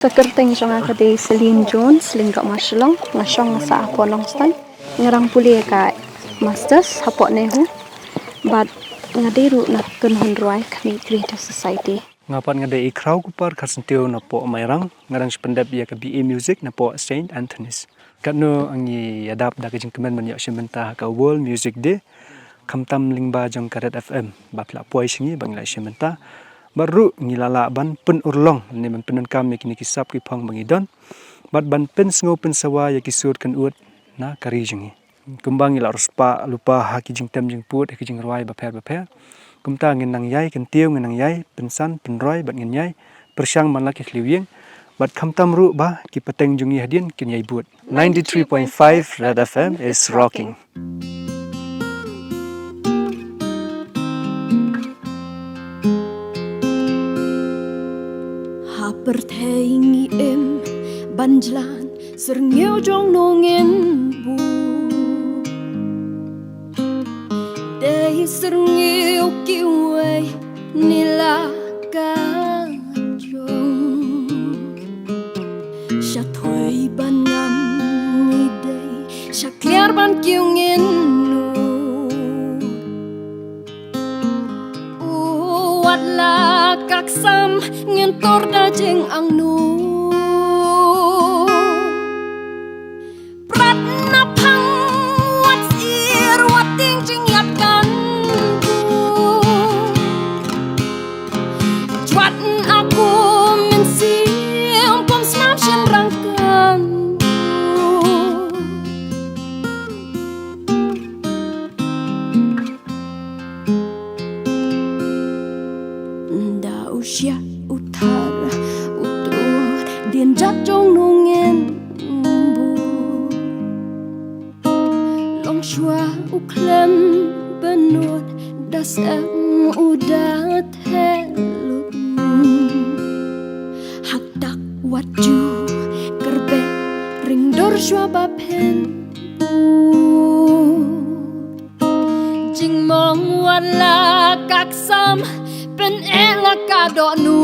Sekerteng jong kade Celine Jones lingkak masyalong ngasong sa apo long style ngarang puli ka masters hapok nehu but ngadiru nak kunhun ruai kami creative society ngapan ngade ikrau kupar kasentiu na po mairang ngarang sependap ya ke BA music na po Saint Anthony's katno angi adap da kejing kemen menyak sementa ka World Music Day kamtam lingba jong karet FM bapla poi singi bangla sementa baru ngilala ban pen urlong ni ban penun kam kini kisap ki phang bangidon bat ban pen sngo pen sawa ya kisur kan ut na kari jingi kumbang ila ruspa lupa ha ki jing tem jing put ki jing roi ba pher kumta ngin nang yai kan tiu ngin nang yai pensan penroi bat ngin yai persyang man la ki kliwing bat kamtam ru ba ki peteng jungi hadin kin yai but 93.5 Red FM is rocking. Perteingi em banjlan serngeu jong nongen bu dei serngeu kiwei nila ka jong sha thoi ban ngam ni dei sha clear ban kiungen nu watla kaksam ngentor da jeng ang nu prat na phang wat ir wat ting jing yat kan chwat aku men sim pom smam shin rang kan da usya utara utrut dien jat jong nungen bu long shua uklem benut das em udat helut hak dak waju kerbe ring dor shua ba pen jing mong wala kaksam pen ela ka do nu